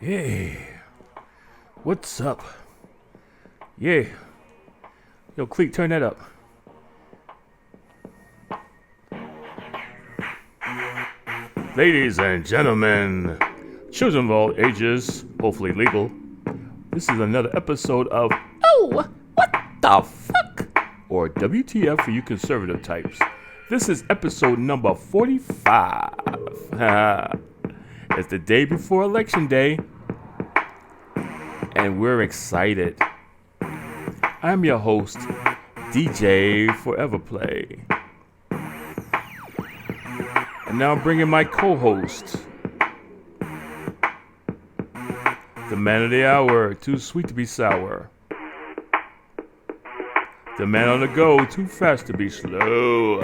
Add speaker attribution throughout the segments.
Speaker 1: Yeah, what's up? Yeah, yo, Cleek, turn that up. Ladies and gentlemen, children of all ages, hopefully legal, this is another episode of Oh, what the fuck? Or WTF for you conservative types. This is episode number 45. It's the day before Election Day, and we're excited. I'm your host, DJ Forever Play. And now I'm bringing my co-host, the man of the hour, too sweet to be sour. The man on the go, too fast to be slow.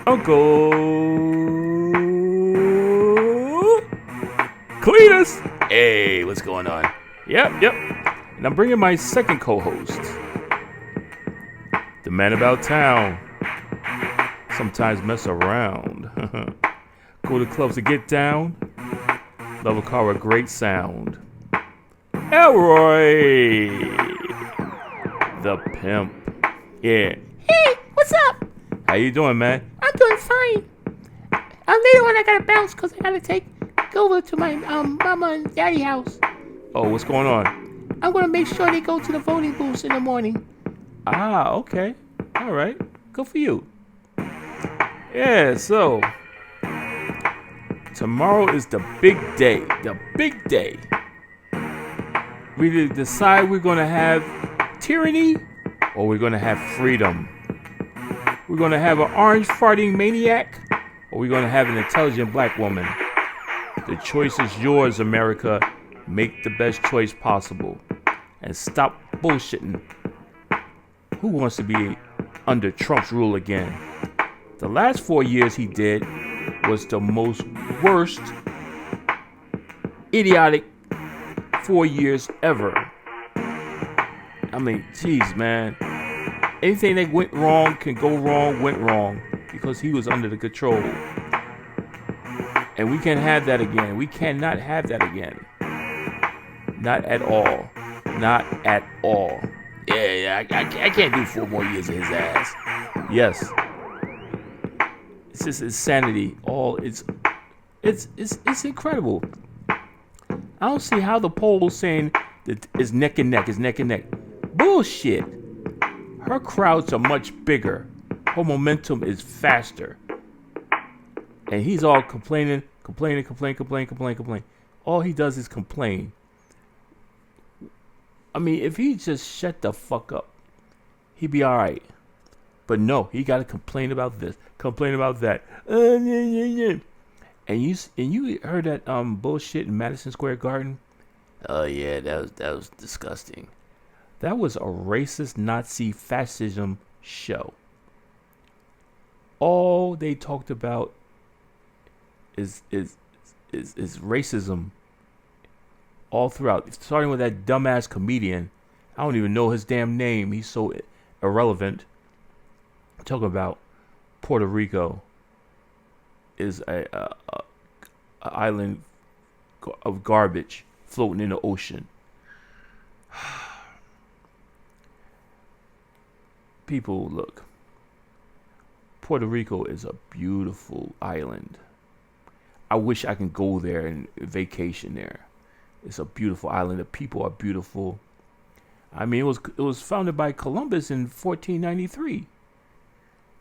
Speaker 1: Uncle Cletus. Hey, what's going on? Yep. And I'm bringing my second co-host, the man about town. Sometimes mess around. Go to clubs to get down. Love a car with great sound. Elroy, the pimp. Yeah.
Speaker 2: Hey, what's up?
Speaker 1: How you doing, man?
Speaker 2: I'm doing fine. Later on I gotta bounce because I gotta go over to my mama and daddy house.
Speaker 1: Oh, what's going on?
Speaker 2: I'm gonna make sure they go to the voting booths in the morning.
Speaker 1: Ah, okay. All right. Good for you. Yeah, so tomorrow is the big day. The big day. We decide we're going to have tyranny or we're going to have freedom. We're going to have an orange farting maniac or we're going to have an intelligent black woman. The choice is yours, America. Make the best choice possible and stop bullshitting. Who wants to be under Trump's rule again? The last 4 years he did was the most worst, idiotic 4 years ever. I mean, geez, man. Anything that went wrong went wrong because he was under the control. And we can't have that again. We cannot have that again. Not at all. Not at all. Yeah, I can't do 4 more years of his ass. Yes. It's just insanity. It's incredible. I don't see how the polls saying that it's neck and neck. Bullshit. Her crowds are much bigger. Her momentum is faster. And he's all complaining. All he does is complain. I mean, if he just shut the fuck up, he'd be all right. But no, he got to complain about this, complain about that. And you heard that bullshit in Madison Square Garden? Oh yeah, that was disgusting. That was a racist Nazi fascism show. All they talked about is racism all throughout, starting with that dumbass comedian. I don't even know his damn name. He's so irrelevant. Talking about Puerto Rico is a island of garbage floating in the ocean. People, look. Puerto Rico is a beautiful island. I wish I can go there and vacation there. It's a beautiful island. The people are beautiful. I mean, it was founded by Columbus in 1493.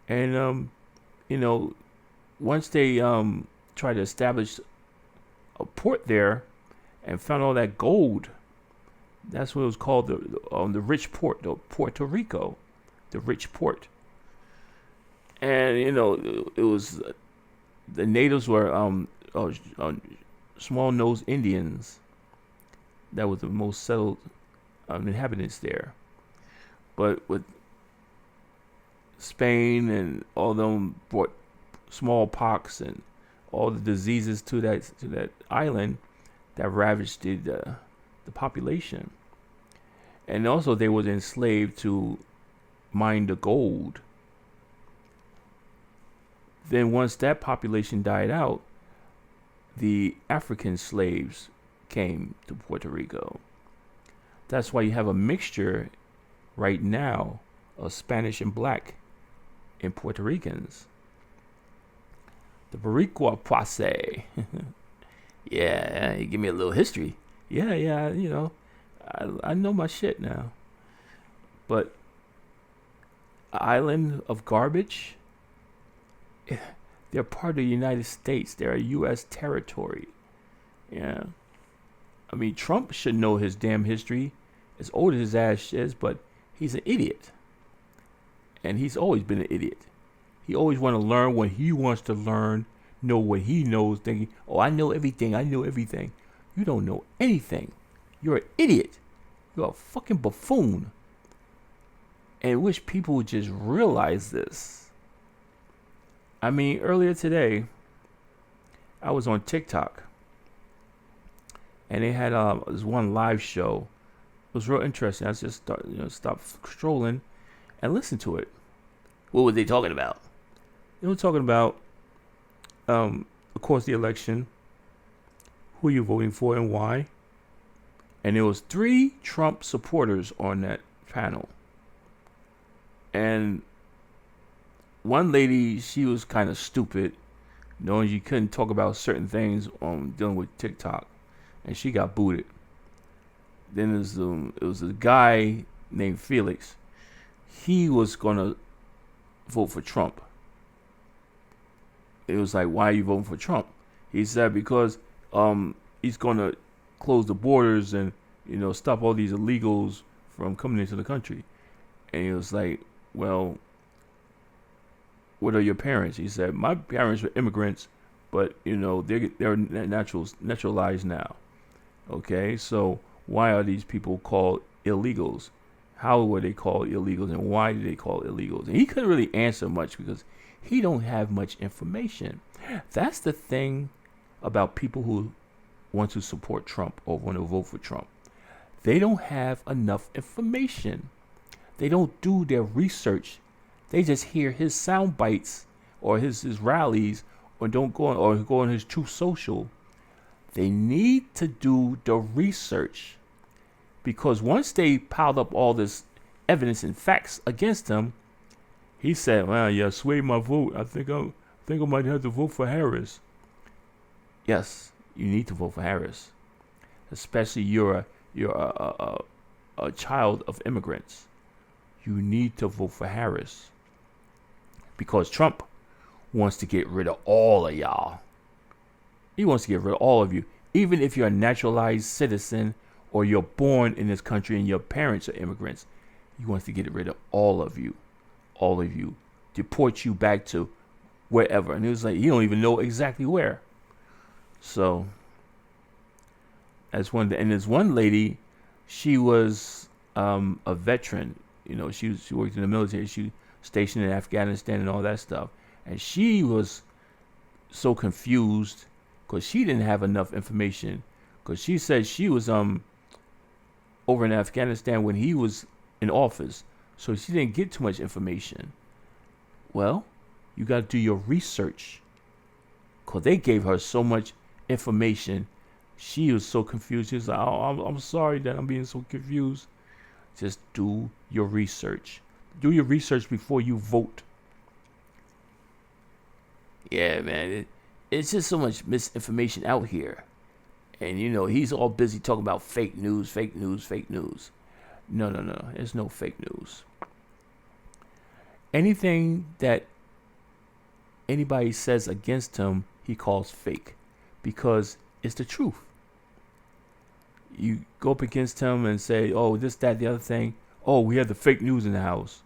Speaker 1: And, once they tried to establish a port there and found all that gold, that's what it was called, the rich port, the Puerto Rico, the rich port. And, it was, the natives were small-nosed Indians. That was the most settled inhabitants there. But with Spain and all them brought smallpox and all the diseases to that island that ravaged the population. And also they was enslaved to mine the gold. Then once that population died out, the African slaves came to Puerto Rico. That's why you have a mixture right now of Spanish and black in Puerto Ricans. The Boricua Posse. Yeah, you give me a little history. Yeah, I know my shit now. But island of garbage, they're part of the United States. They're a U.S. territory. Yeah. I mean, Trump should know his damn history, as old as his ass is, but he's an idiot. And he's always been an idiot. He always want to learn what he wants to learn, know what he knows, thinking, oh, I know everything. You don't know anything. You're an idiot. You're a fucking buffoon. And I wish people would just realize this. I mean, earlier today, I was on TikTok. And they had this one live show. It was real interesting. I just stopped scrolling and listened to it. What were they talking about? They were talking about, of course, the election, who you're voting for and why. And there was 3 Trump supporters on that panel. And one lady, she was kind of stupid, knowing you couldn't talk about certain things on dealing with TikTok, and she got booted. Then it was a guy named Felix. He was gonna vote for Trump. It was like, why are you voting for Trump? He said because he's gonna close the borders and stop all these illegals from coming into the country. And he was like, well, what are your parents? He said, my parents were immigrants, but they're naturalized now. Okay, so why are these people called illegals? How were they called illegals, and why did they call illegals? And he couldn't really answer much because he don't have much information. That's the thing about people who want to support Trump or want to vote for Trump. They don't have enough information. They don't do their research. They just hear his sound bites or his rallies, or go on his Truth Social. They need to do the research, because once they piled up all this evidence and facts against him, he said, "Well, yeah, sway my vote. I think I might have to vote for Harris." Yes, you need to vote for Harris, especially you're a child of immigrants. You need to vote for Harris, because Trump wants to get rid of all of y'all. He wants to get rid of all of you, even if you're a naturalized citizen or you're born in this country and your parents are immigrants. He wants to get rid of all of you, deport you back to wherever. And it was like, he don't even know exactly where. So there's one lady, she was a veteran. She worked in the military. She stationed in Afghanistan and all that stuff. And she was so confused because she didn't have enough information. Because she said she was over in Afghanistan when he was in office, so she didn't get too much information. Well, you got to do your research, because they gave her so much information. She was so confused. She was like, "Oh, I'm sorry that I'm being so confused." Just do your research. Do your research before you vote. Yeah, man. It's just so much misinformation out here. And, he's all busy talking about fake news. No. There's no fake news. Anything that anybody says against him, he calls fake, because it's the truth. You go up against him and say, oh, this, that, the other thing. Oh, we have the fake news in the house.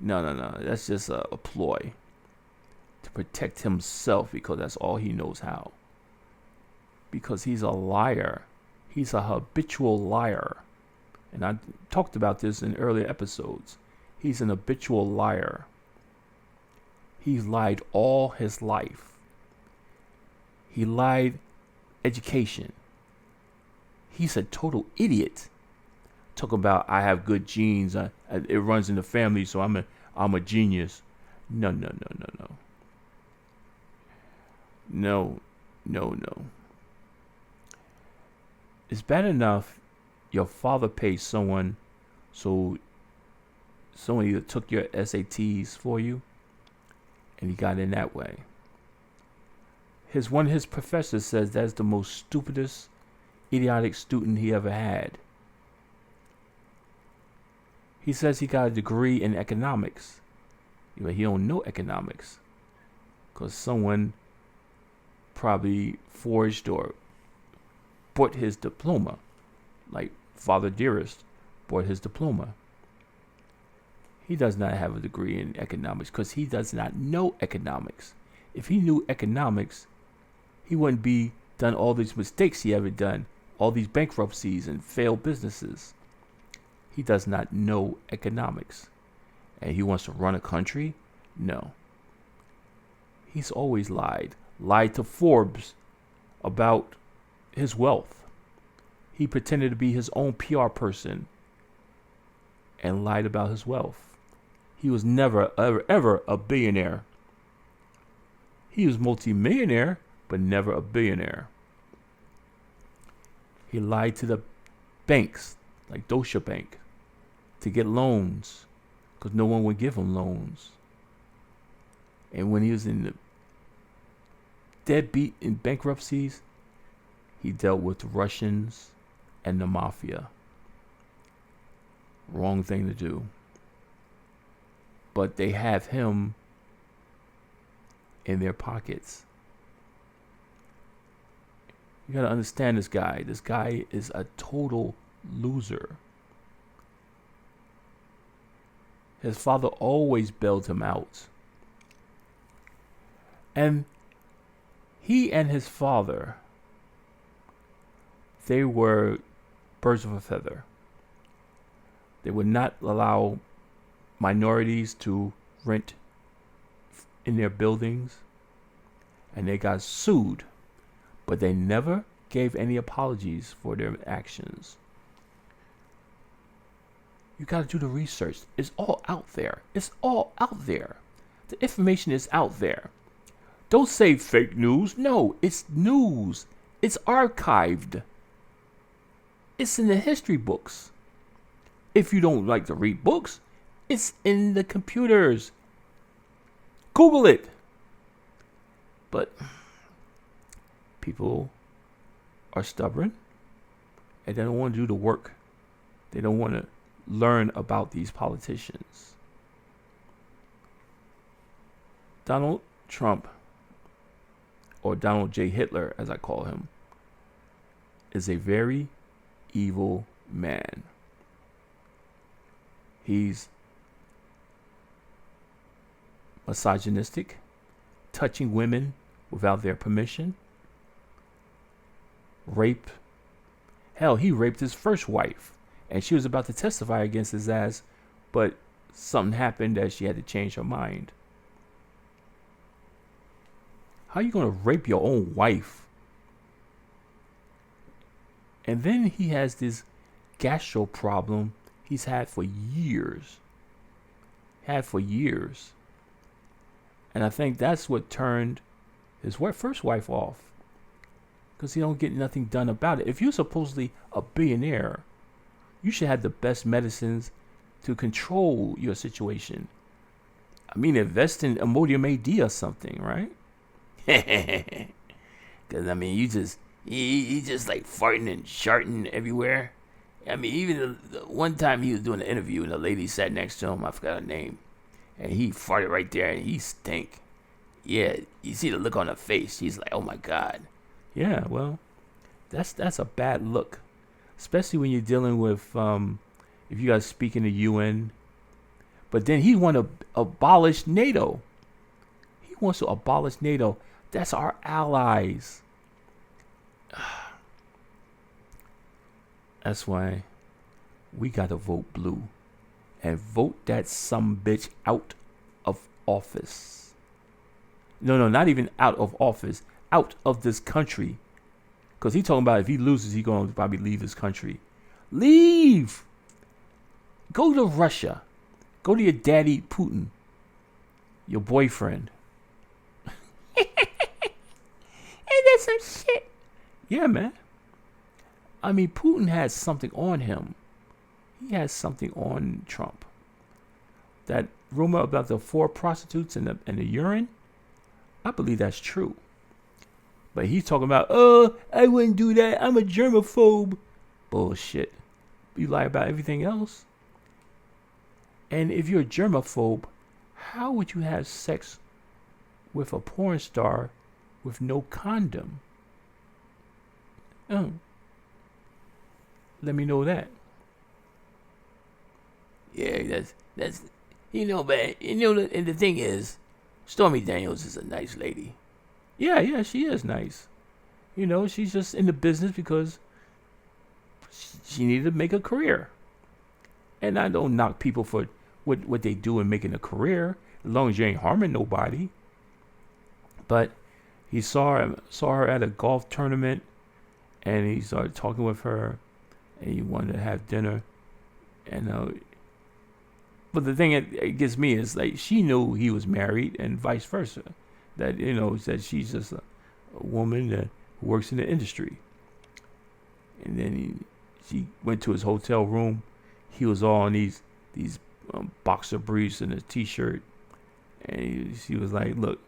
Speaker 1: No. That's just a ploy to protect himself, because that's all he knows how. Because he's a liar. He's a habitual liar. And I talked about this in earlier episodes. He's an habitual liar. He's lied all his life. He lied education. He's a total idiot. Talk about, I have good genes. It runs in the family, so I'm a genius. No. No, no. It's bad enough your father paid someone so someone either took your SATs for you and he got in that way. One of his professors says that's the most stupidest, idiotic student he ever had. He says he got a degree in economics. But he don't know economics. Because someone probably forged or bought his diploma. Like Father Dearest bought his diploma. He does not have a degree in economics because he does not know economics. If he knew economics, he wouldn't be done all these mistakes he ever done, all these bankruptcies and failed businesses. He does not know economics. And he wants to run a country? No. He's always lied. Lied to Forbes about his wealth. He pretended to be his own PR person and lied about his wealth. He was never, ever a billionaire. He was multi-millionaire, but never a billionaire. He lied to the banks, like Deutsche Bank, to get loans, because no one would give him loans. And when he was in the deadbeat in bankruptcies, he dealt with the Russians and the mafia. Wrong thing to do. But they have him in their pockets. You gotta understand this guy. This guy is a total loser. His father always bailed him out. And he and his father, they were birds of a feather. They would not allow minorities to rent in their buildings. And they got sued. But they never gave any apologies for their actions. You got to do the research. It's all out there. It's all out there. The information is out there. Don't say fake news. No, it's news. It's archived. It's in the history books. If you don't like to read books, it's in the computers. Google it. But people are stubborn and they don't want to do the work. They don't want to learn about these politicians. Donald Trump, or Donald J. Hitler as I call him, is a very evil man. He's misogynistic, touching women without their permission, rape. Hell, he raped his first wife, and she was about to testify against his ass, but something happened that she had to change her mind. How are you going to rape your own wife? And then he has this gastro problem he's had for years. And I think that's what turned his first wife off. Because he don't get nothing done about it. If you're supposedly a billionaire, you should have the best medicines to control your situation. I mean, invest in Imodium AD or something, right? Because, I mean, you just like farting and sharting everywhere. I mean, even the one time he was doing an interview and a lady sat next to him, I forgot her name, and he farted right there and he stink. Yeah, you see the look on her face. She's like, oh my God. Yeah, well, that's a bad look. Especially when you're dealing with, if you guys speak in the UN. But then he want to abolish NATO. He wants to abolish NATO. That's our allies. That's why we got to vote blue. And vote that sumbitch out of office. No, not even out of office. Out of this country. Because he's talking about if he loses, he's going to probably leave this country. Leave! Go to Russia. Go to your daddy, Putin. Your boyfriend.
Speaker 2: And that's some shit.
Speaker 1: Yeah, man. I mean, Putin has something on him. He has something on Trump. That rumor about the 4 prostitutes and the urine, I believe that's true. But he's talking about, oh, I wouldn't do that. I'm a germaphobe. Bullshit. You lie about everything else. And if you're a germaphobe, how would you have sex with a porn star with no condom? Let me know that.
Speaker 2: Yeah, that's but and the thing is, Stormy Daniels is a nice lady.
Speaker 1: Yeah, she is nice. She's just in the business because she needed to make a career. And I don't knock people for what they do in making a career, as long as you ain't harming nobody. But he saw her at a golf tournament, and he started talking with her, and he wanted to have dinner. And but the thing that gets me is, like, she knew he was married, and vice versa. That that she's just a woman that works in the industry. And then she went to his hotel room. He was all in these boxer briefs and a t-shirt, and she was like, "Look,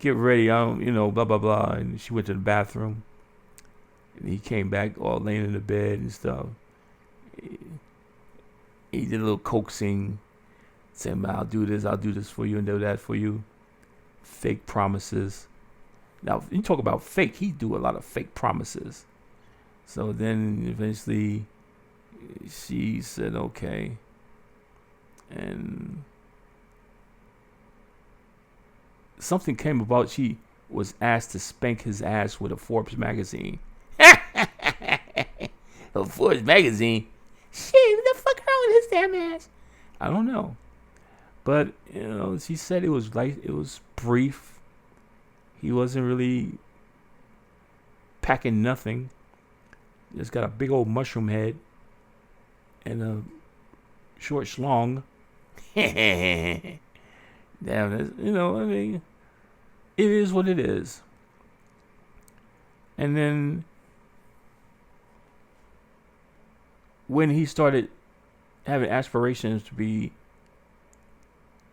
Speaker 1: get ready. I don't, blah blah blah." And she went to the bathroom, and he came back all laying in the bed and stuff. He did a little coaxing, saying, "I'll do this for you, and do that for you." Fake promises. Now, you talk about fake. He do a lot of fake promises. So then eventually she said, okay. And something came about. She was asked to spank his ass with a Forbes magazine.
Speaker 2: A Forbes magazine? Shit, what the fuck wrong with his damn ass?
Speaker 1: I don't know. But, she said it was brief. He wasn't really packing nothing. Just got a big old mushroom head and a short schlong.
Speaker 2: Damn,
Speaker 1: it is what it is. And then when he started having aspirations to be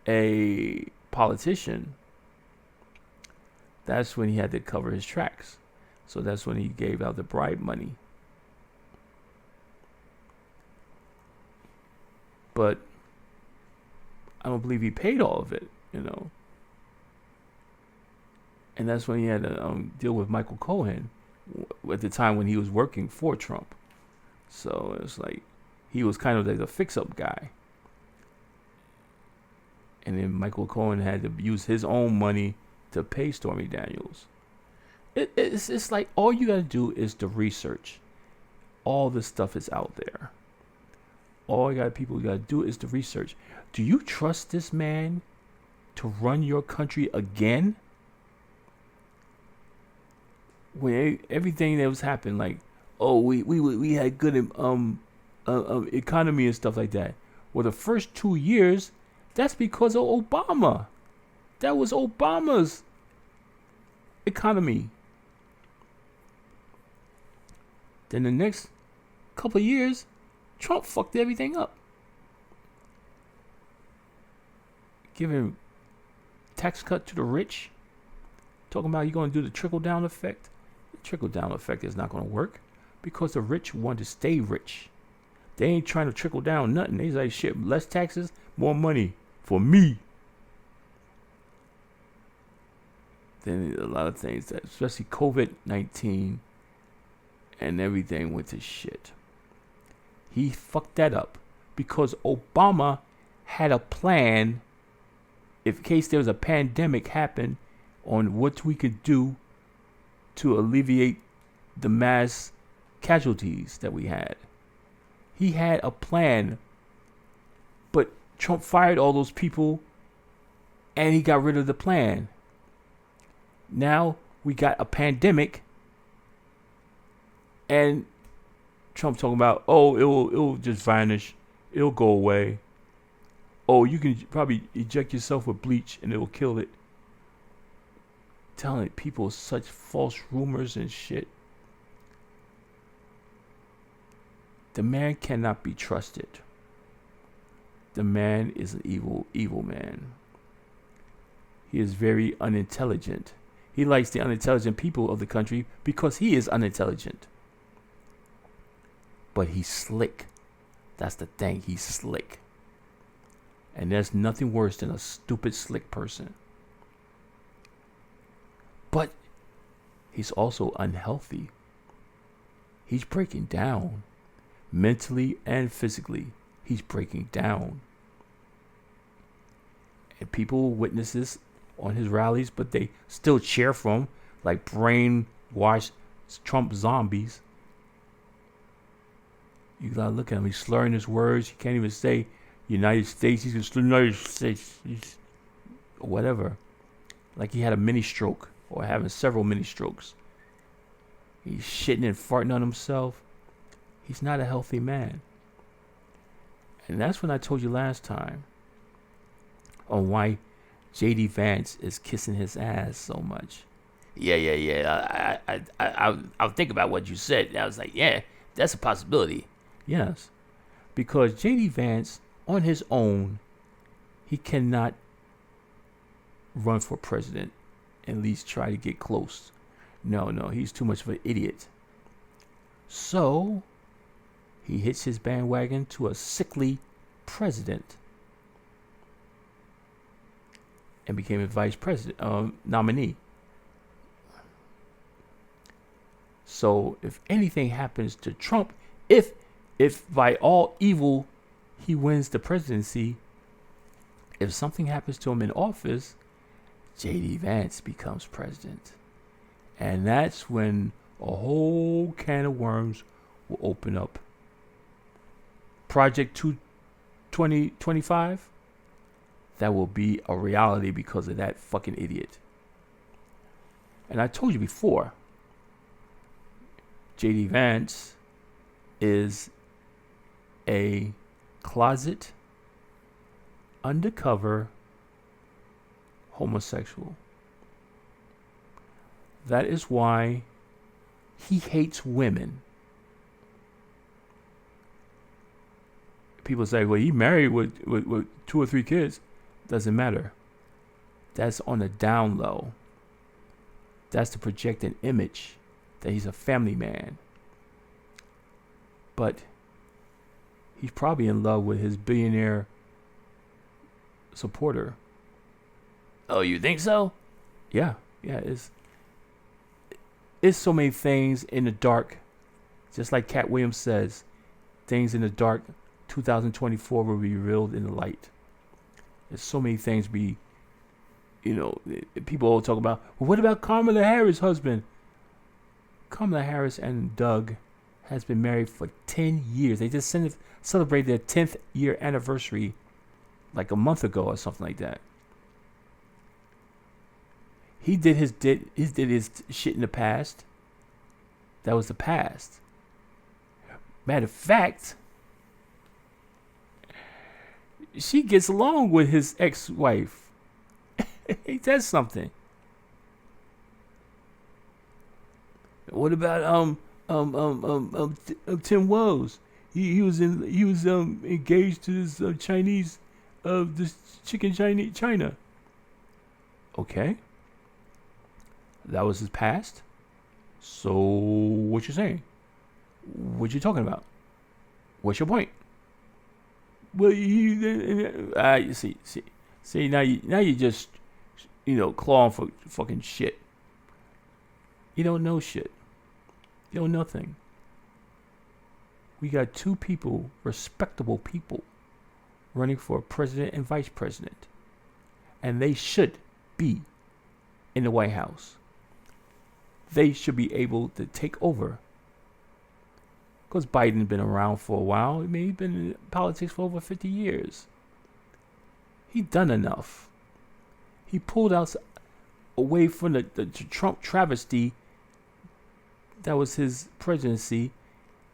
Speaker 1: a politician, that's when he had to cover his tracks. So that's when he gave out the bribe money. But I don't believe he paid all of it, And that's when he had to deal with Michael Cohen at the time when he was working for Trump. So it's like he was kind of like a fix-up guy. And then Michael Cohen had to use his own money to pay Stormy Daniels. It's like all you got to do is the research. All this stuff is out there. All you got to do is the research. Do you trust this man to run your country again? When everything that was happening, like, oh, we had good economy and stuff like that. Well, the first 2 years, that's because of Obama. That was Obama's economy. Then the next couple of years, Trump fucked everything up. Giving tax cut to the rich. Talking about you're going to do the trickle-down effect. The trickle-down effect is not going to work because the rich want to stay rich. They ain't trying to trickle down nothing. They like, shit, less taxes, more money for me. Then a lot of things, that, especially COVID-19 and everything went to shit. He fucked that up because Obama had a plan in case there was a pandemic happen on what we could do to alleviate the mass casualties that we had. He had a plan, but Trump fired all those people and he got rid of the plan. Now we got a pandemic and Trump talking about, oh, it'll just vanish. It'll go away. Oh, you can probably inject yourself with bleach and it'll kill it. telling people such false rumors and shit. The man cannot be trusted. The man is an evil man. He is very unintelligent. He likes the unintelligent people of the country because he is unintelligent. But he's slick. That's the thing. He's slick. And there's nothing worse than a stupid, slick person. But he's also unhealthy. He's breaking down. Mentally and physically. He's breaking down. And people witness this on his rallies, but they still cheer for him like brainwashed Trump zombies. You gotta look at him. He's slurring his words. He can't even say United States. He's just United States. Or whatever. Like he had a mini stroke or having several mini strokes. He's shitting and farting on himself. He's not a healthy man. And that's when I told you last time on why J.D. Vance is kissing his ass so much. Yeah. I'll think about what you said. And I was like, yeah, that's a possibility. Yes. Because J.D. Vance, on his own, he cannot run for president, at least try to get close. No, he's too much of an idiot. So, he hits his bandwagon to a sickly president and became a vice president nominee. So, if anything happens to Trump, if by all evil he wins the presidency, if something happens to him in office, J.D. Vance becomes president. And that's when a whole can of worms will open up. Project 2025, that will be a reality because of that fucking idiot. And I told you before, J.D. Vance is a closet, undercover homosexual. That is why he hates women. People say, well, he married with 2 or 3 kids. Doesn't matter. That's on the down low. That's to project an image that he's a family man. But he's probably in love with his billionaire supporter. Oh, you think so? Yeah, it's so many things in the dark. Just like Cat Williams says, things in the dark, 2024 will be revealed in the light. There's so many things people all talk about, well, what about Kamala Harris' husband? Kamala Harris and Doug has been married for 10 years. They just celebrated their 10th year anniversary like a month ago or something like that. He did his shit in the past. That was the past. Matter of fact, she gets along with his ex-wife. Ain't that something? What about Tim Wells? He was engaged to this Chinese this chicken China. Okay. That was his past. So what you saying? What you talking about? What's your point? Well, you see now you just clawing for fucking shit. You don't know shit. You know nothing. We got 2 people, respectable people, running for president and vice president, and they should be in the White House. They should be able to take over. Because Biden's been around for a while. I mean, he's been in politics for over 50 years. He done enough. He pulled us away from the Trump travesty that was his presidency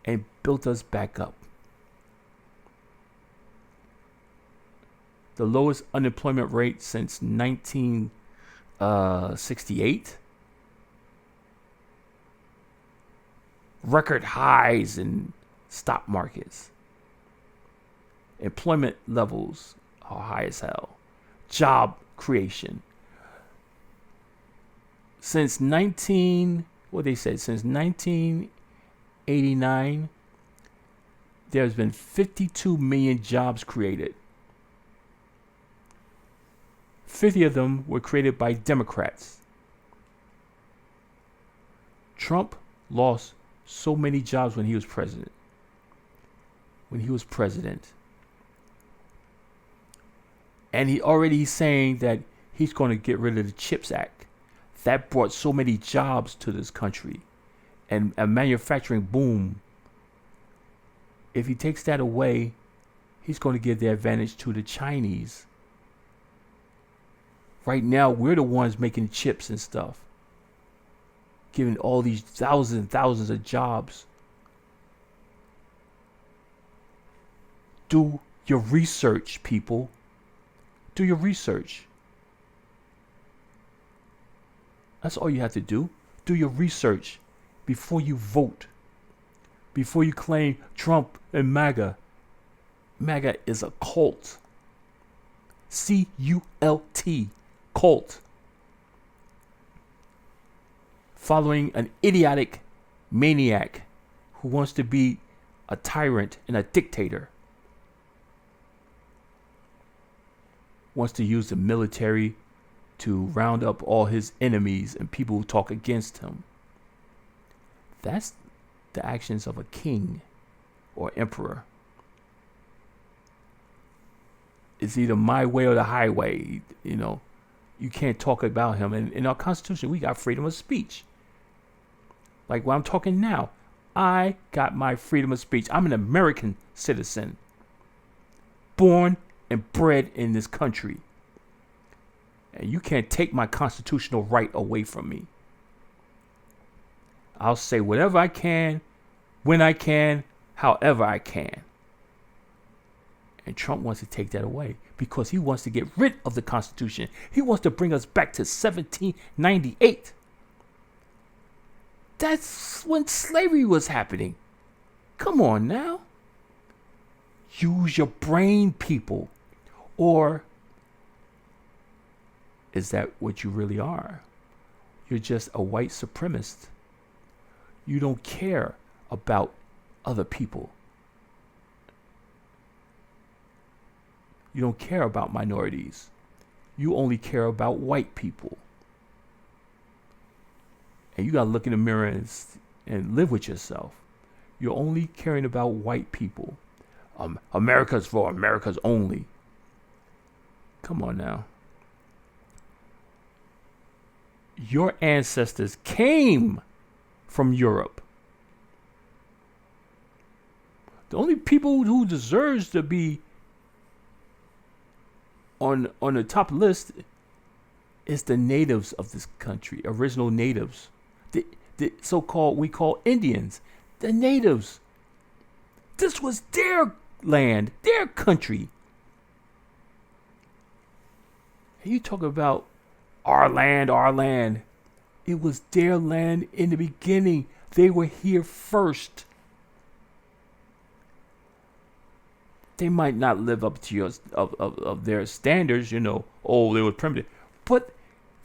Speaker 1: and built us back up. The lowest unemployment rate since 19 68. Record highs in stock markets. Employment levels are high as hell. Job creation. Since 1989, there's been 52 million jobs created. 50 of them were created by Democrats. Trump lost so many jobs when he was president. And he's saying that he's going to get rid of the CHIPS Act. That brought so many jobs to this country and a manufacturing boom. If he takes that away, he's going to give the advantage to the Chinese. Right now, we're the ones making chips and stuff, giving all these thousands and thousands of jobs. Do your research, people. Do your research. That's all you have to do. Do your research before you vote. Before you claim Trump and MAGA. MAGA is a cult. C-U-L-T. Cult. Following an idiotic maniac who wants to be a tyrant and a dictator. Wants to use the military to round up all his enemies and people who talk against him. That's the actions of a king or emperor. It's either my way or the highway. You know, you can't talk about him. And in our Constitution, we got freedom of speech. Like when I'm talking now, I got my freedom of speech. I'm an American citizen, born and bred in this country. And you can't take my constitutional right away from me. I'll say whatever I can, when I can, however I can. And Trump wants to take that away because he wants to get rid of the Constitution. He wants to bring us back to 1798. That's when slavery was happening. Come on now. Use your brain, people. Or is that what you really are? You're just a white supremacist. You don't care about other people. You don't care about minorities. You only care about white people. And you got to look in the mirror and live with yourself. You're only caring about white people. America's for America's only. Come on now. Your ancestors came from Europe. The only people who deserves to be on the top list is the natives of this country, original natives. The so-called, we call Indians, the natives. This was their land, their country. And you talk about our land, our land. It was their land in the beginning. They were here first. They might not live up to yours of their standards, you know. Oh, they were primitive. But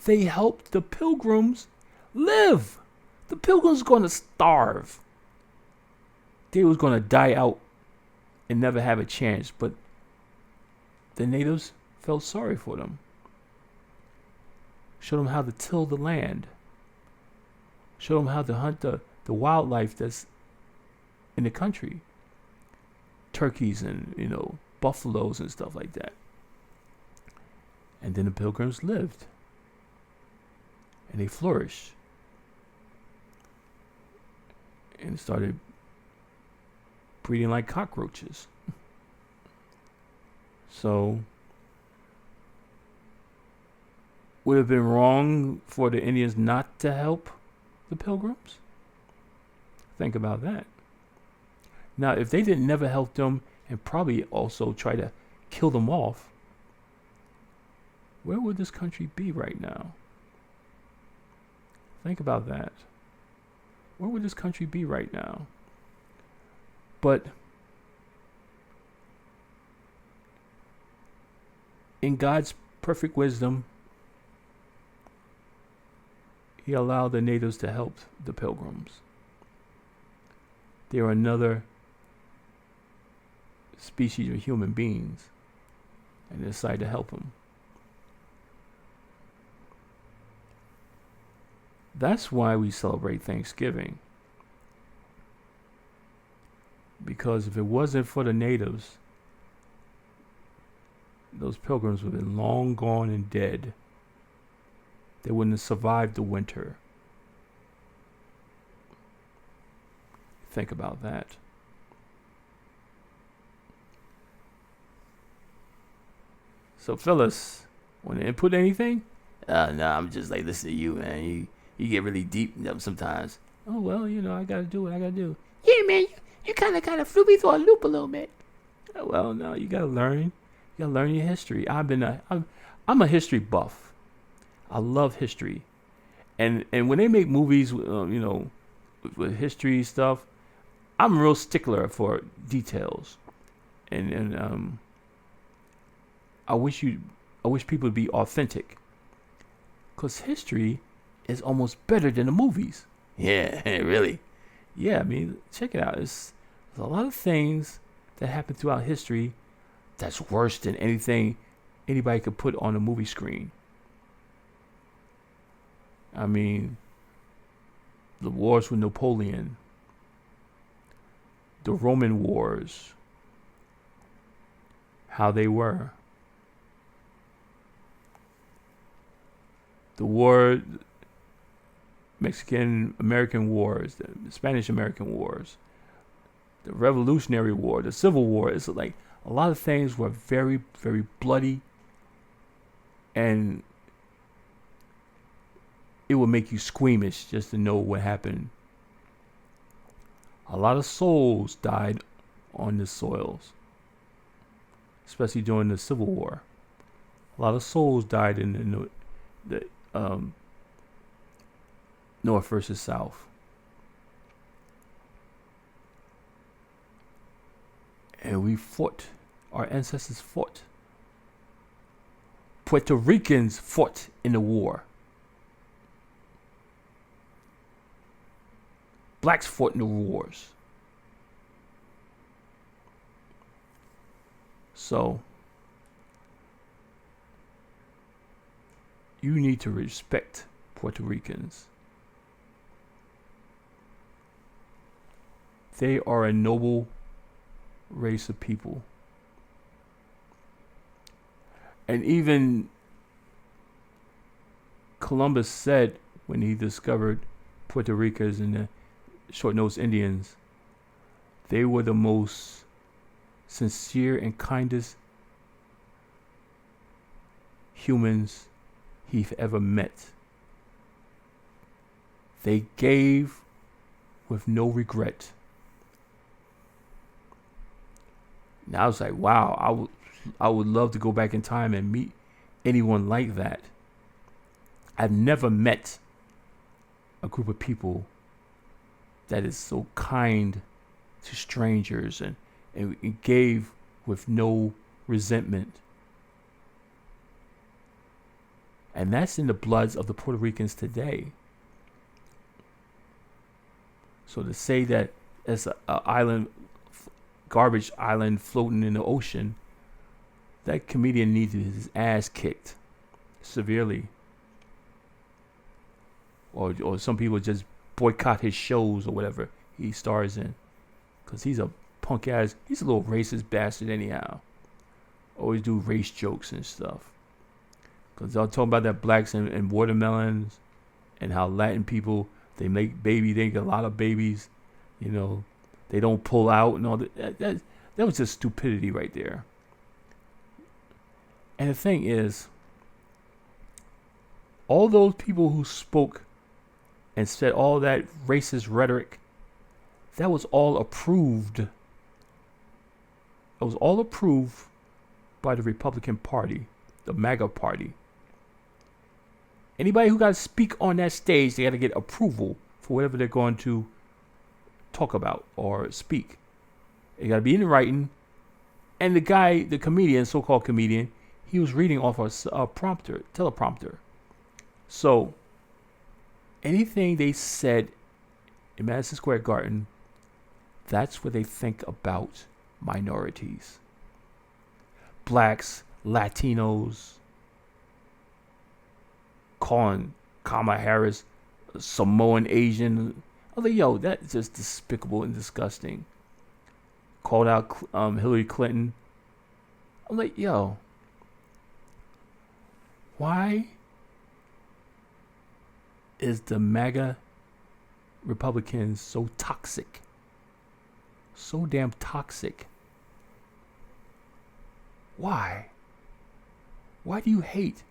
Speaker 1: they helped the pilgrims live. The pilgrims going to starve. They was going to die out and never have a chance. But the natives felt sorry for them. Showed them how to till the land. Showed them how to hunt the wildlife that's in the country. Turkeys and, you know, buffaloes and stuff like that. And then the pilgrims lived. And they flourished. And started breeding like cockroaches. So, would it have been wrong for the Indians not to help the pilgrims? Think about that. Now, if they didn't never help them and probably also try to kill them off, where would this country be right now? Think about that. Where would this country be right now? But in God's perfect wisdom, he allowed the natives to help the pilgrims. They are another species of human beings, and they decided to help them. That's why we celebrate Thanksgiving. Because if it wasn't for the natives, those pilgrims would have been long gone and dead. They wouldn't have survived the winter. Think about that. So Phyllis, want to input anything?
Speaker 2: No, I'm just like listening to you, man. You get really deep sometimes.
Speaker 1: Oh, well, I got to do what I got to do.
Speaker 2: Yeah, man, you kind of flew me through a loop a little bit.
Speaker 1: Well, no, you got to learn. You got to learn your history. I'm a history buff. I love history. And when they make movies, with history stuff, I'm a real stickler for details. And I wish people would be authentic. Because history is almost better than the movies.
Speaker 2: Yeah, really.
Speaker 1: Yeah, I mean, check it out. There's a lot of things that happen throughout history that's worse than anything anybody could put on a movie screen. I mean, the wars with Napoleon, the Roman wars, how they were. The Mexican-American wars, the Spanish-American wars, the Revolutionary War, the Civil War. It's like a lot of things were very, very bloody, and it would make you squeamish just to know what happened. A lot of souls died on the soils, especially during the Civil War. A lot of souls died in the North versus South. And we fought. Our ancestors fought. Puerto Ricans fought in the war. Blacks fought in the wars. So, you need to respect Puerto Ricans. They are a noble race of people. And even Columbus said when he discovered Puerto Ricans and the short-nosed Indians, they were the most sincere and kindest humans he've ever met. They gave with no regret. And I was like, wow, I would love to go back in time and meet anyone like that. I've never met a group of people that is so kind to strangers and gave with no resentment. And that's in the bloods of the Puerto Ricans today. So to say that it's an garbage island floating in the ocean, that comedian needed his ass kicked severely. Or some people just boycott his shows or whatever he stars in. Because he's a punk ass, he's a little racist bastard anyhow. Always do race jokes and stuff. Because they'll talk about that blacks and watermelons and how Latin people, they get a lot of babies. They don't pull out and all that. That was just stupidity right there. And the thing is, all those people who spoke and said all that racist rhetoric, that was all approved. It was all approved by the Republican Party, the MAGA Party. Anybody who got to speak on that stage, they got to get approval for whatever they're going to talk about or speak. It got to be in writing. And the guy, the comedian, so-called comedian, he was reading off a prompter, teleprompter. So anything they said in Madison Square Garden, that's what they think about minorities. Blacks, Latinos, calling Kamala Harris Samoan Asian. I was like, yo, that's just despicable and disgusting. Called out Hillary Clinton. I'm like, yo, why is the MAGA Republicans so toxic? So damn toxic. Why? Why do you hate?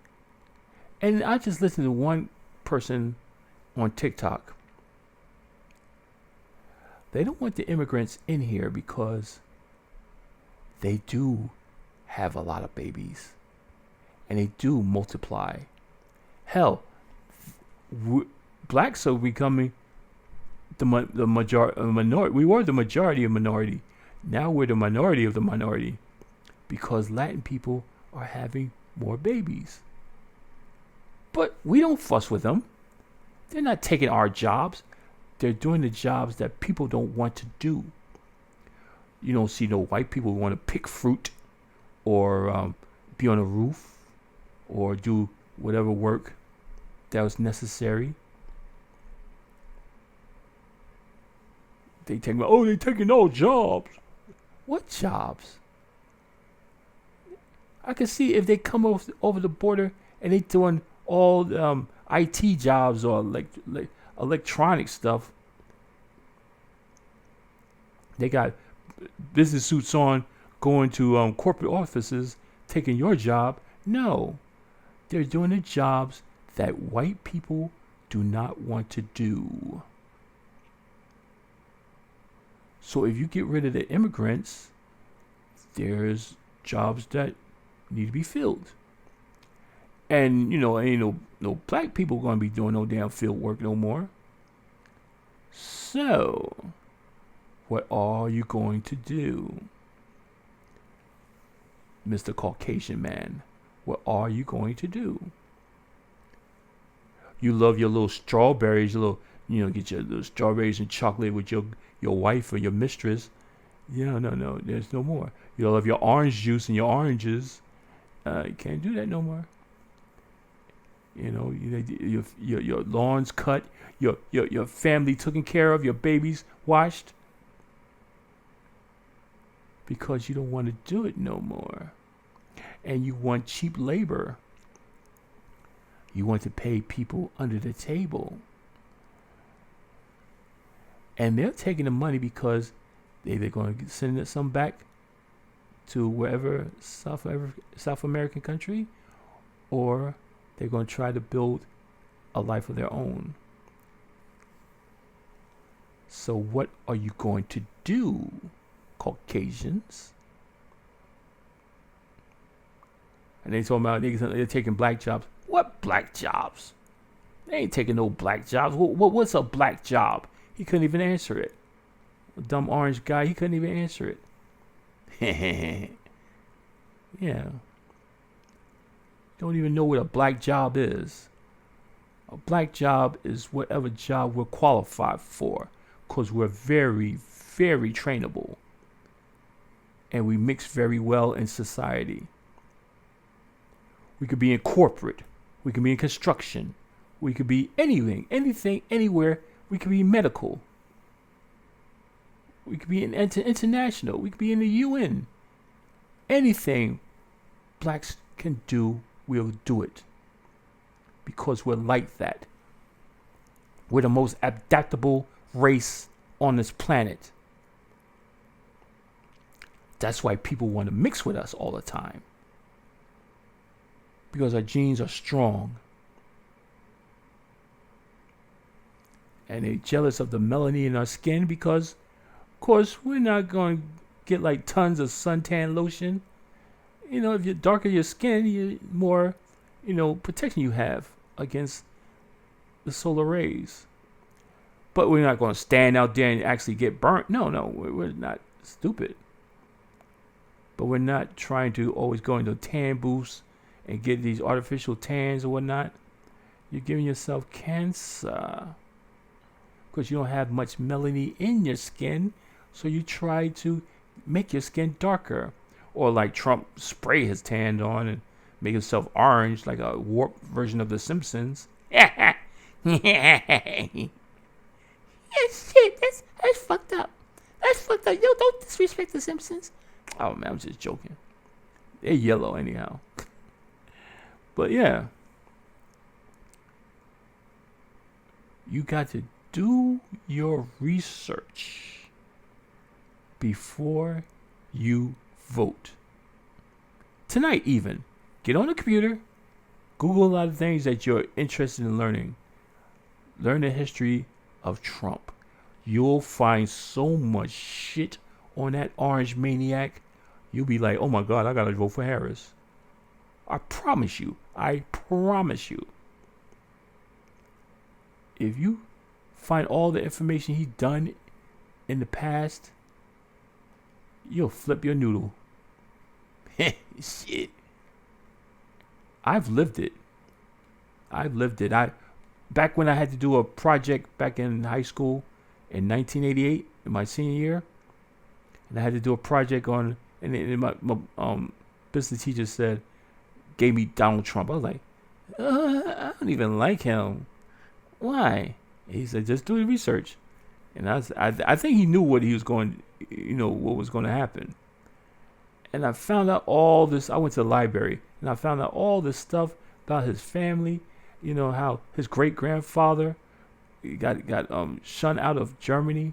Speaker 1: And I just listened to one person on TikTok. They don't want the immigrants in here because they do have a lot of babies. And they do multiply. Hell, blacks are becoming the minority. We were the majority of minority. Now we're the minority of the minority because Latin people are having more babies. But we don't fuss with them. They're not taking our jobs. They're doing the jobs that people don't want to do. You don't see no white people who want to pick fruit or be on a roof or do whatever work that was necessary. They're taking all jobs. What jobs? I can see if they come over the border and they doing all IT jobs or like electronic stuff. They got business suits on, going to corporate offices, taking your job. No, they're doing the jobs that white people do not want to do. So if you get rid of the immigrants, there's jobs that need to be filled. And, ain't no black people going to be doing no damn field work no more. So, what are you going to do? Mr. Caucasian man, what are you going to do? You love your little strawberries, get your little strawberries and chocolate with your wife or your mistress. Yeah, no, there's no more. You love your orange juice and your oranges. You can't do that no more. Your lawns cut, your family taken care of, your babies washed. Because you don't want to do it no more. And you want cheap labor. You want to pay people under the table. And they're taking the money because they're going to send some back to wherever South American country, or they're going to try to build a life of their own. So what are you going to do, Caucasians? And they talking about they're taking black jobs. What black jobs? They ain't taking no black jobs. What's a black job? He couldn't even answer it. A dumb orange guy, he couldn't even answer it. Yeah. Don't even know what a black job is. A black job is whatever job we're qualified for, because we're very, very trainable. And we mix very well in society. We could be in corporate. We could be in construction. We could be anything, anywhere. We could be medical. We could be in international. We could be in the UN. Anything blacks can do, we'll do it. Because we're like that. We're the most adaptable race on this planet. That's why people want to mix with us all the time. Because our genes are strong. And they're jealous of the melanin in our skin because, of course, we're not going to get like tons of suntan lotion. If you're darker your skin, the more, protection you have against the solar rays. But we're not going to stand out there and actually get burnt. No, we're not stupid. But we're not trying to always go into tan booths and get these artificial tans or whatnot. You're giving yourself cancer because you don't have much melanin in your skin. So you try to make your skin darker. Or like Trump spray his tan on and make himself orange like a warped version of The Simpsons.
Speaker 2: Yeah, shit, that's fucked up. That's fucked up. Yo, don't disrespect the Simpsons.
Speaker 1: Oh man, I'm just joking. They're yellow anyhow. But yeah. You got to do your research before you vote. Tonight even. Get on the computer. Google a lot of things that you're interested in learning. Learn the history of Trump. You'll find so much shit on that orange maniac. You'll be like, oh my God, I gotta vote for Harris. I promise you. I promise you. If you find all the information he's done in the past, you'll flip your noodle. Shit. I've lived it. Back when I had to do a project back in high school in 1988, in my senior year, and I had to do a project on, and my business teacher gave me Donald Trump. I was like, I don't even like him. Why? He said, just do the research. And I think he knew what he was going, what was going to happen. And I found out all this. I went to the library and I found out all this stuff about his family. How his great grandfather got shunned out of Germany.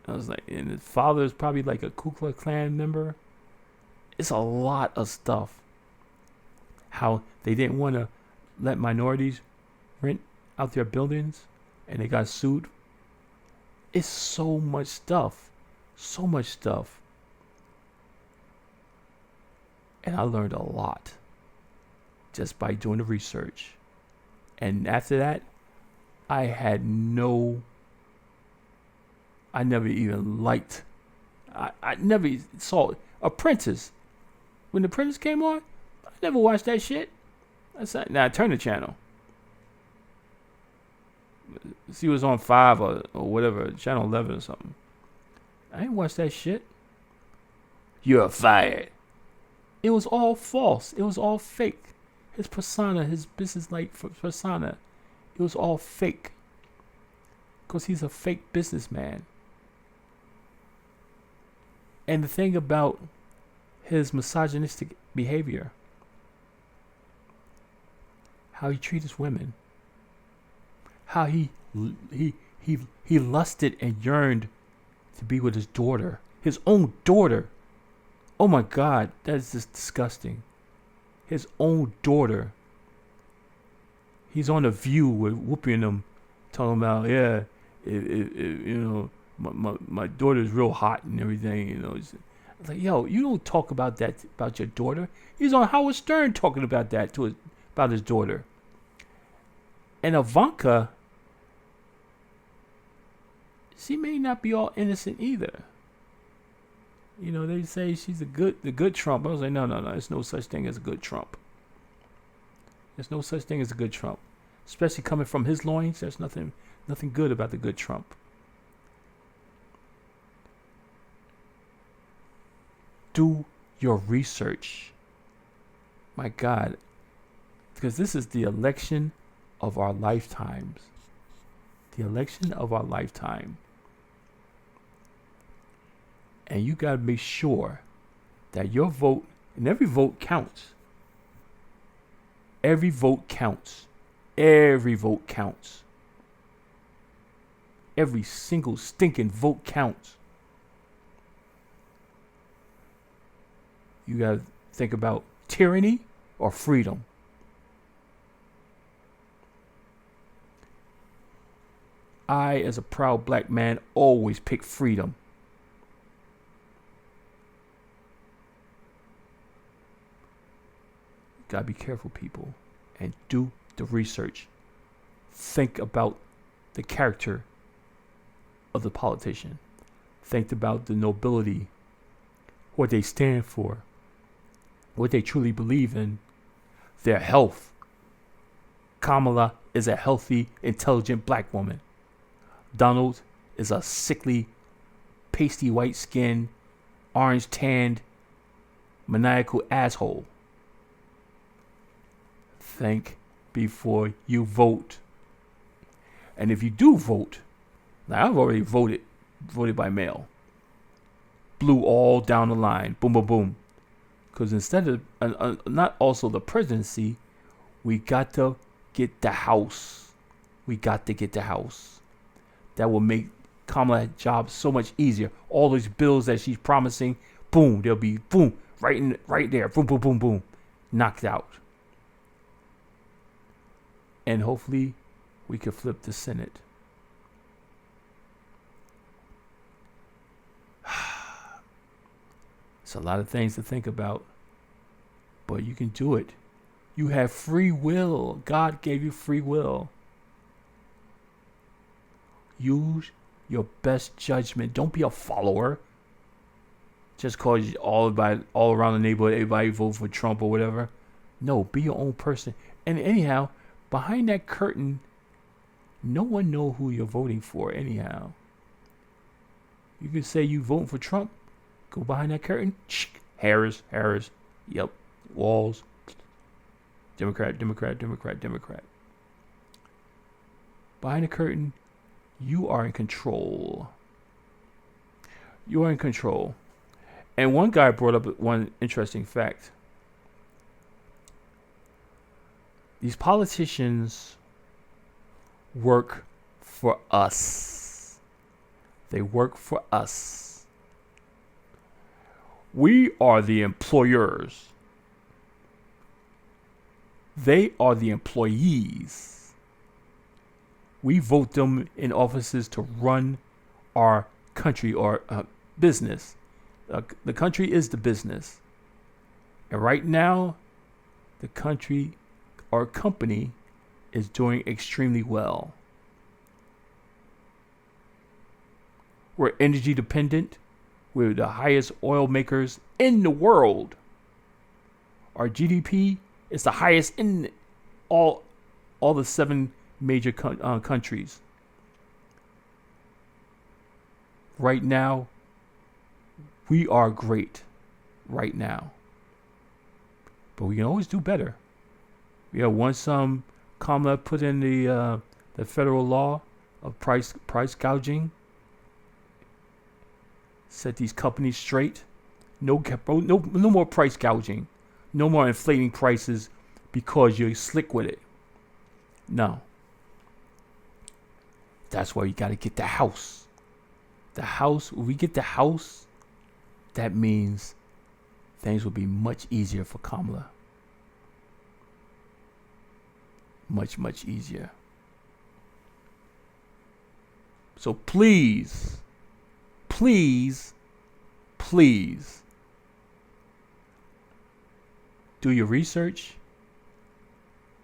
Speaker 1: I was like, and his father is probably like a Ku Klux Klan member. It's a lot of stuff. How they didn't want to let minorities rent out their buildings and they got sued. It's so much stuff. So much stuff. And I learned a lot just by doing the research. And after that, I never even liked, I never saw Apprentice. When The Apprentice came on, I never watched that shit. I said, nah, turn the channel. See, it was on 5 or whatever, channel 11 or something. I didn't watch that shit. You're fired. It was all false. It was all fake. His persona, his business-like persona, it was all fake. Because he's a fake businessman. And the thing about his misogynistic behavior, how he treats women, how he lusted and yearned to be with his daughter, his own daughter. Oh my God, that is just disgusting. His own daughter. He's on The View with Whoopi and them, talking about, yeah, my daughter's real hot and everything. It's like, yo, you don't talk about that about your daughter. He's on Howard Stern talking about that about his daughter. And Ivanka, she may not be all innocent either. They say she's the good Trump. I was like, no. There's no such thing as a good Trump. There's no such thing as a good Trump. Especially coming from his loins, there's nothing good about the good Trump. Do your research. My God. Because this is the election of our lifetimes. The election of our lifetime. And you got to make sure that your vote, and every vote counts. Every vote counts. Every vote counts. Every single stinking vote counts. You got to think about tyranny or freedom. I, as a proud black man, always pick freedom. Gotta be careful, people, and do the research. Think about the character of the politician. Think about the nobility, what they stand for, what they truly believe in, their health. Kamala is a healthy, intelligent black woman. Donald is a sickly, pasty white skinned, orange tanned, maniacal asshole. Think before you vote. And if you do vote, now I've already voted by mail. Blue all down the line, boom, boom, boom. Because instead of, not also the presidency, we got to get the House. We got to get the House. That will make Kamala's job so much easier. All these bills that she's promising, boom, they'll be boom, right there, boom, boom, boom, boom, knocked out. And hopefully we can flip the Senate. It's a lot of things to think about, but you can do it. You have free will. God gave you free will. Use your best judgment. Don't be a follower. Just cause all around the neighborhood, everybody vote for Trump or whatever. No, be your own person. And anyhow, behind that curtain, no one know who you're voting for anyhow. You can say you voting for Trump. Go behind that curtain. Harris. Yep. Walls. Democrat. Behind the curtain, you are in control. You are in control. And one guy brought up one interesting fact. These politicians work for us. They work for us. We are the employers. They are the employees. We vote them in offices to run our country or business. The country is the business. And right now, the country or company is doing extremely well. We're energy dependent. We're the highest oil makers in the world. Our GDP is the highest in all the 7 major countries. Right now, we are great. Right now. But we can always do better. Yeah, once Kamala put in the federal law of price gouging, set these companies straight. No more price gouging. No more inflating prices because you're slick with it. No. That's why you got to get the House. The House, when we get the House, that means things will be much easier for Kamala. Much, much easier. So please, do your research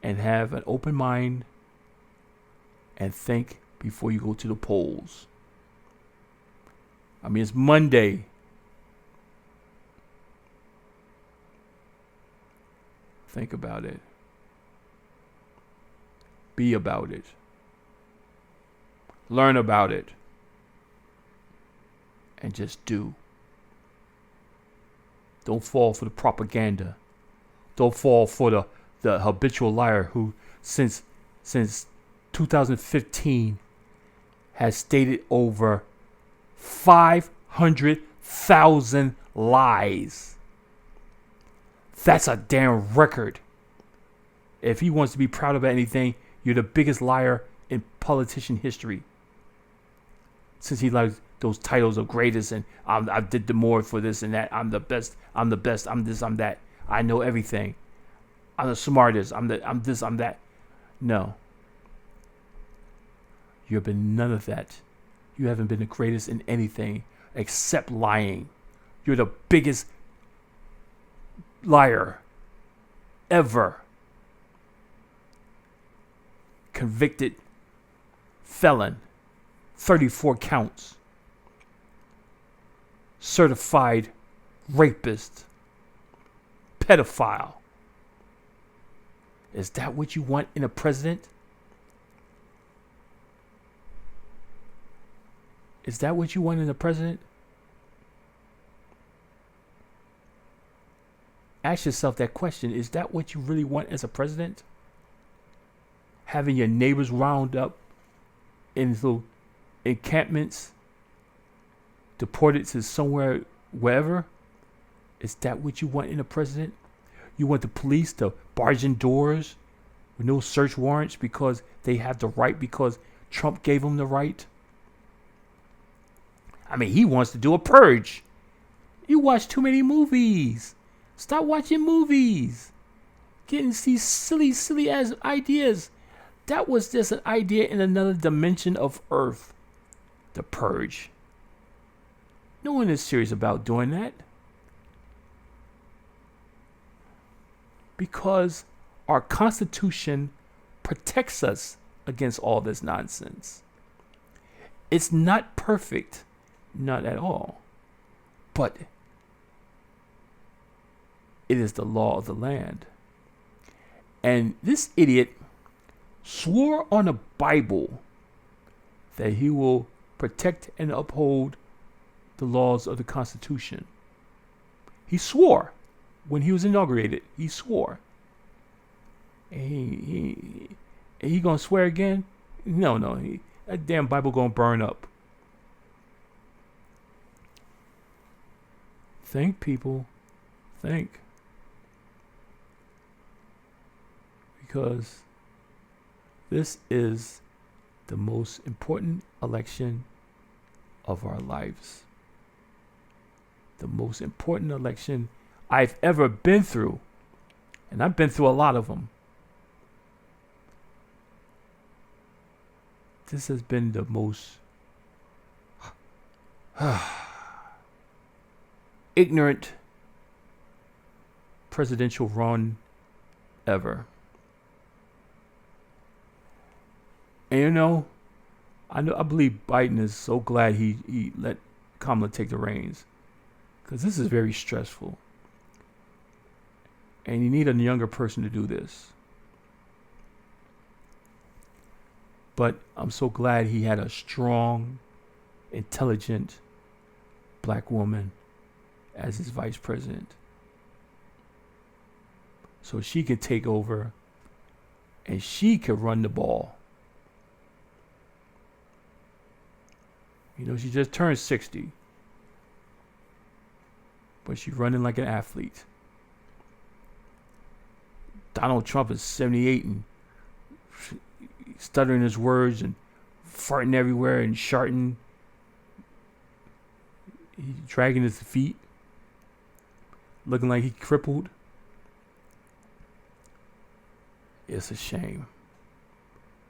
Speaker 1: and have an open mind and think before you go to the polls. I mean, it's Monday. Think about it. Be about it. Learn about it. And just do. Don't fall for the propaganda. Don't fall for the habitual liar who since 2015 has stated over 500,000 lies. That's a damn record. If he wants to be proud of anything, you're the biggest liar in politician history. Since he likes those titles of greatest and I did the more for this and that. I'm the best. I'm this. I'm that. I know everything. I'm the smartest. I'm this. I'm that. No. You've been none of that. You haven't been the greatest in anything except lying. You're the biggest liar ever. convicted felon, 34 counts, certified rapist, pedophile. Is that what you want in a president? Is that what you want in a president? Ask yourself that question. Is that what you really want as a president? Having your neighbors round up into encampments, deported to somewhere, wherever? Is that what you want in a president? You want the police to barge in doors with no search warrants because they have the right, because Trump gave them the right? I mean, he wants to do a purge. You watch too many movies. Stop watching movies. Getting these silly ass ideas. That was just an idea in another dimension of Earth. The purge. No one is serious about doing that. Because our Constitution protects us against all this nonsense. It's not perfect. Not at all. But it is the law of the land. And this idiot swore on the Bible that he will protect and uphold the laws of the Constitution. He swore when he was inaugurated. He swore. And he gonna swear again? No. That damn Bible gonna burn up. Think, people. Think. Because this is the most important election of our lives. The most important election I've ever been through. And I've been through a lot of them. This has been the most ignorant presidential run ever. And I believe Biden is so glad he let Kamala take the reins, because this is very stressful. And you need a younger person to do this. But I'm so glad he had a strong, intelligent black woman as his vice president. So she could take over and she could run the ball. She just turned 60. But she's running like an athlete. Donald Trump is 78 and stuttering his words and farting everywhere and sharting. He's dragging his feet. Looking like he crippled. It's a shame.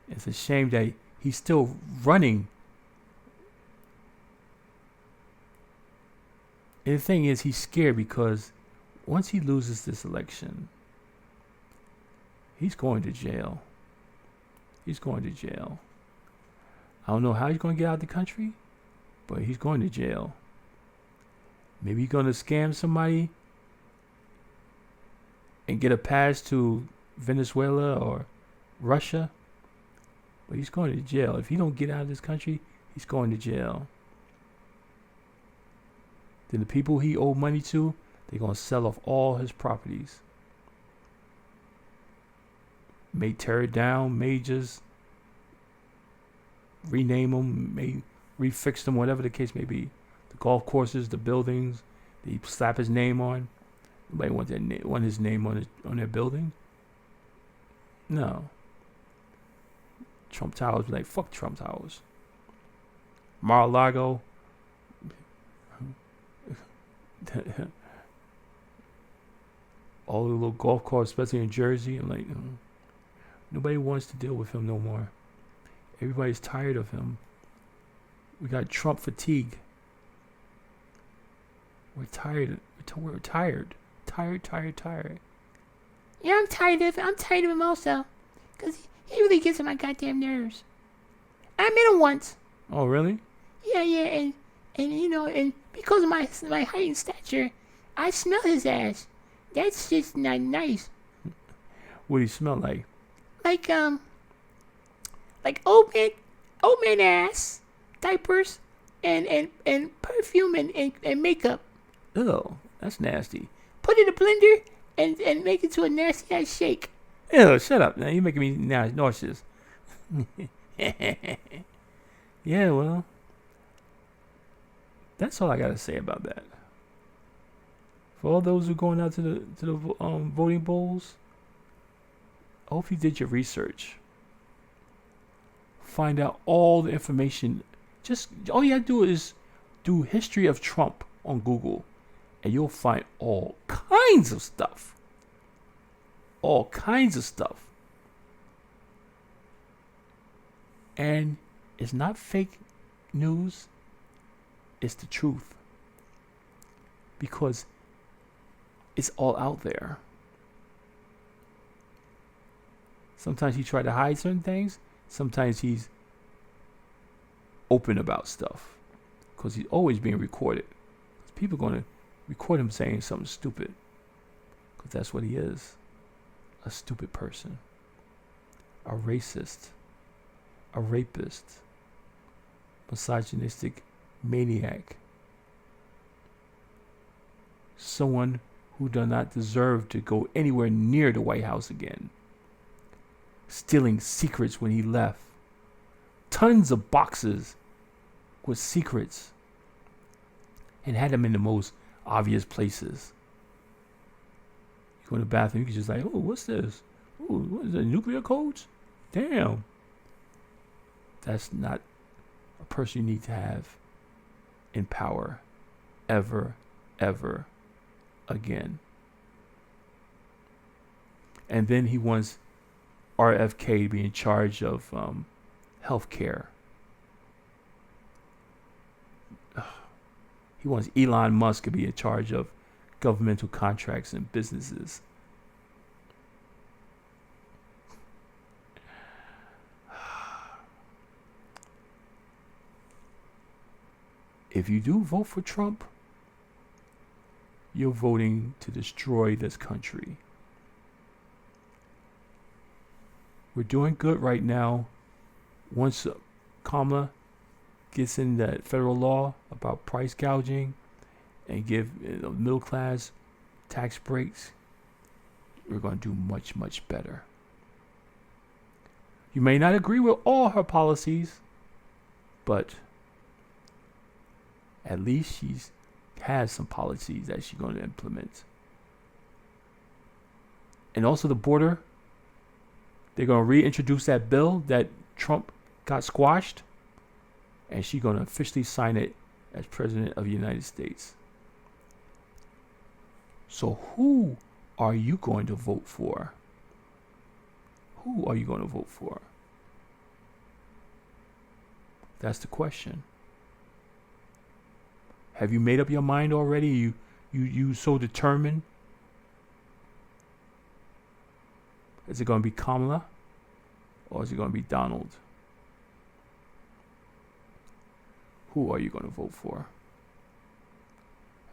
Speaker 1: It's a shame that he's still running. And the thing is, he's scared because once he loses this election, he's going to jail. He's going to jail. I don't know how he's going to get out of the country, but he's going to jail. Maybe he's going to scam somebody and get a pass to Venezuela or Russia. But he's going to jail. If he don't get out of this country, he's going to jail. Then the people he owed money to, they're going to sell off all his properties. May tear it down, may just rename them, may refix them, whatever the case may be. The golf courses, the buildings, they slap his name on. Nobody want his name on their building. No. Trump Towers be like, fuck Trump Towers. Mar-a-Lago. All the little golf courses, especially in Jersey. I'm like, nobody wants to deal with him no more. Everybody's tired of him. We got Trump fatigue. We're tired. We're tired. Tired.
Speaker 2: Yeah, I'm tired of him also. Because He really gets on my goddamn nerves. I met him once.
Speaker 1: Oh, really?
Speaker 2: Yeah, and you know, and because of my height and stature, I smell his ass. That's just not nice.
Speaker 1: What do you smell like?
Speaker 2: Like old man ass, diapers, and perfume and makeup.
Speaker 1: Ew, that's nasty.
Speaker 2: Put it in a blender and make it to a nasty ass shake.
Speaker 1: Ew, shut up. Now you're making me nauseous. Yeah, well, that's all I gotta say about that. For all those who are going out to the voting polls, I hope you did your research. Find out all the information. Just all you gotta do is do history of Trump on Google, and you'll find all kinds of stuff. All kinds of stuff. And it's not fake news, it's the truth. Because it's all out there. Sometimes he tried to hide certain things. Sometimes he's open about stuff. Because he's always being recorded. People are going to record him saying something stupid. Because that's what he is. A stupid person. A racist. A rapist. Misogynistic maniac. Someone who does not deserve to go anywhere near the White House again. Stealing secrets when he left. Tons of boxes with secrets. And had them in the most obvious places. You go to the bathroom, you can just like, oh, what's this? Oh, what is that, nuclear codes? Damn. That's not a person you need to have in power ever, ever again. And then he wants RFK to be in charge of health care. He wants Elon Musk to be in charge of governmental contracts and businesses. If you do vote for Trump, you're voting to destroy this country. We're doing good right now. Once Kamala gets in that federal law about price gouging and give middle class tax breaks, we're going to do much, much better. You may not agree with all her policies, but at least she has some policies that she's going to implement. And also the border, they're going to reintroduce that bill that Trump got squashed, and she's going to officially sign it as President of the United States. So who are you going to vote for? Who are you going to vote for? That's the question. Have you made up your mind already? You so determined? Is it going to be Kamala? Or is it going to be Donald? Who are you going to vote for?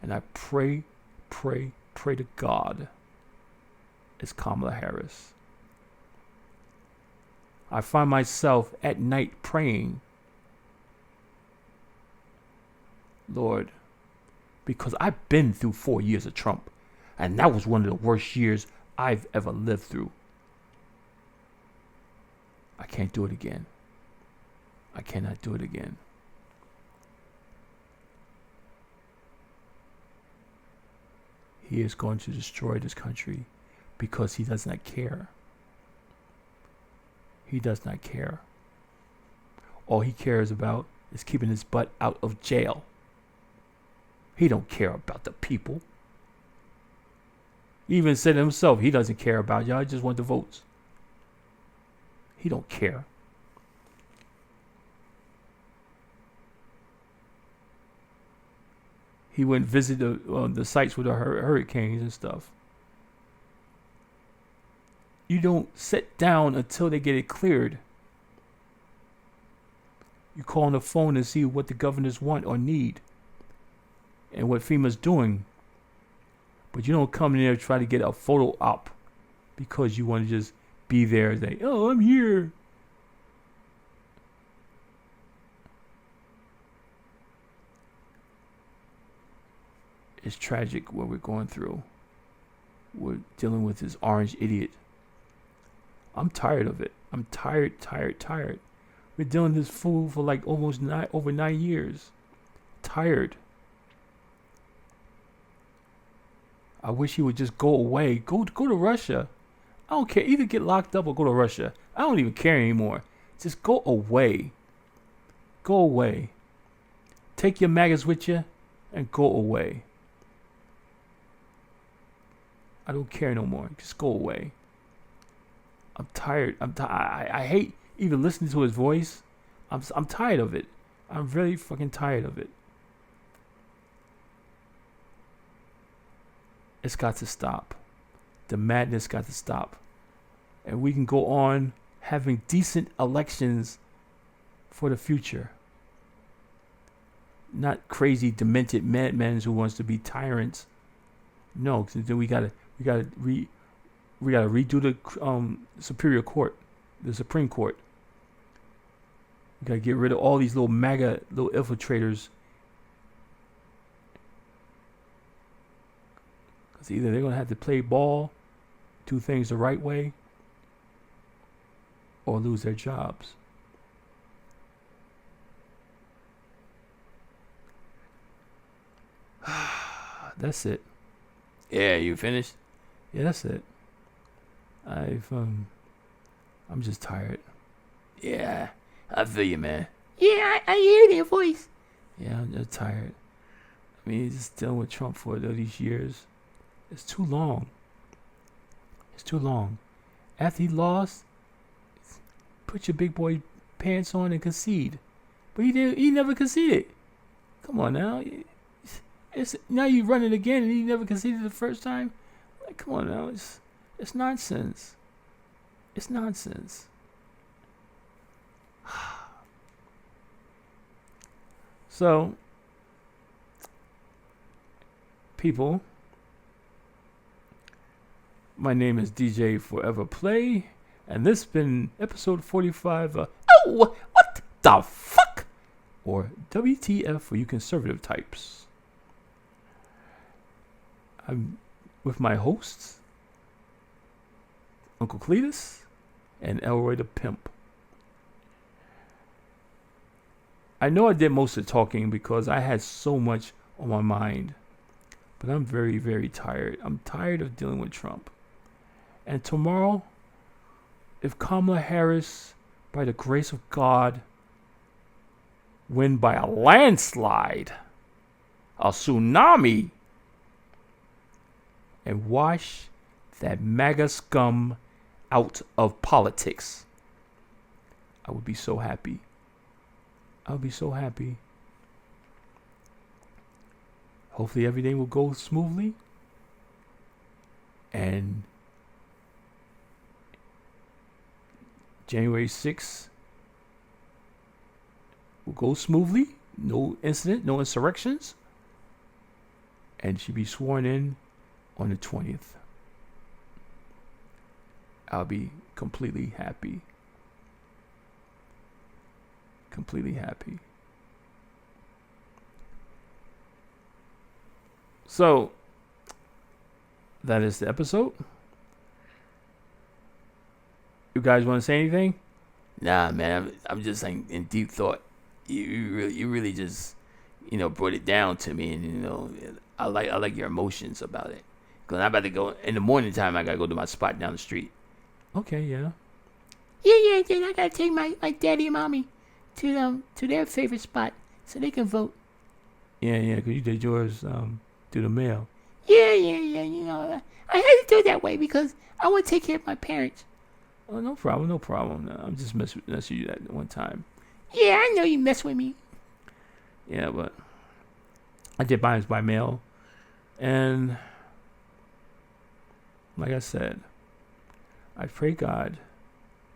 Speaker 1: And I pray to God it's Kamala Harris. I find myself at night praying, Lord, because I've been through 4 years of Trump, and that was one of the worst years I've ever lived through. I can't do it again. I cannot do it again. He is going to destroy this country because he does not care. He does not care. All he cares about is keeping his butt out of jail. He don't care about the people. He even said himself, he doesn't care about y'all, he just want the votes. He don't care. He went visit the sites with the hurricanes and stuff. you don't sit down until they get it cleared. You call on the phone and see what the governors want or need and what FEMA's doing. But you don't come in there and try to get a photo op because you want to just be there and say, oh, I'm here. It's tragic what we're going through. We're dealing with this orange idiot. I'm tired of it. I'm tired. We're dealing with this fool for like over 9 years. Tired. I wish he would just go away. Go to Russia. I don't care. Either get locked up or go to Russia. I don't even care anymore. Just go away. Go away. Take your maggots with you and go away. I don't care no more. Just go away. I'm tired. I hate even listening to his voice. I'm tired of it. I'm really fucking tired of it. It's got to stop. The madness got to stop. And we can go on having decent elections for the future. Not crazy, demented madmen who wants to be tyrants. No, because then we gotta redo the Superior Court, the Supreme Court. We gotta get rid of all these little MAGA, little infiltrators. Because either they're gonna have to play ball, do things the right way, or lose their jobs. That's it. Yeah, you finished? Yeah, that's it. I'm just tired. Yeah, I feel you, man.
Speaker 2: Yeah, I hear their voice.
Speaker 1: Yeah, I'm just tired. I mean, just dealing with Trump for all these years. It's too long. It's too long. After he lost, put your big boy pants on and concede. But he never conceded. Come on now. It's now you run it again and he never conceded the first time. Like, come on now. It's nonsense. It's nonsense. So, people, my name is DJ Forever Play, and this has been episode 45 of What the Fuck? Or WTF for you conservative types. I'm with my hosts, Uncle Cletus and Elroy the Pimp. I know I did most of the talking because I had so much on my mind. But I'm very, very tired. I'm tired of dealing with Trump. And tomorrow, if Kamala Harris, by the grace of God, win by a landslide, a tsunami, and wash that MAGA scum out of politics, I would be so happy. I would be so happy. Hopefully everything will go smoothly. And January 6th will go smoothly. No incident, no insurrections. And she'll be sworn in on the 20th. I'll be completely happy. Completely happy. So, that is the episode. You guys want to say anything? Nah, man. I'm just like in deep thought. You really just, brought it down to me, and I like your emotions about it. Cause I'm about to go in the morning time. I gotta go to my spot down the street. Okay, yeah.
Speaker 2: Yeah. Then I gotta take my daddy and mommy to their favorite spot so they can vote.
Speaker 1: Yeah. Cause you did yours through the mail.
Speaker 2: Yeah. I had to do it that way because I want to take care of my parents.
Speaker 1: Oh, no problem. No, I'm just messing with you that one time.
Speaker 2: Yeah, I know you mess with me.
Speaker 1: Yeah, but I did mine by mail, and like I said, I pray God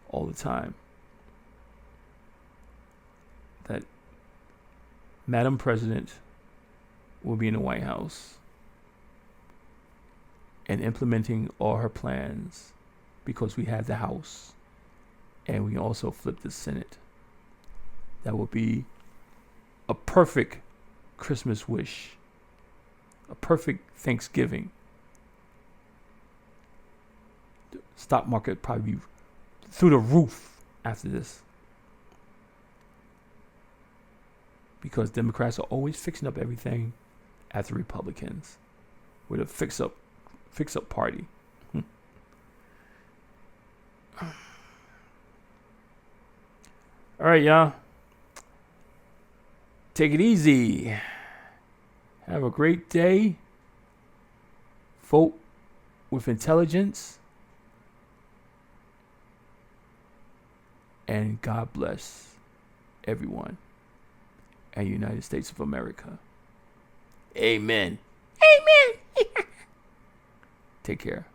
Speaker 1: all the time that Madam President will be in the White House and implementing all her plans, because we have the House and we can also flip the Senate. That will be a perfect Christmas wish, a perfect Thanksgiving. The stock market probably be through the roof after this, because Democrats are always fixing up everything after Republicans with a fix up party. All right, y'all. Take it easy. Have a great day. Vote with intelligence. And God bless everyone and United States of America. Amen.
Speaker 2: Amen.
Speaker 1: Take care.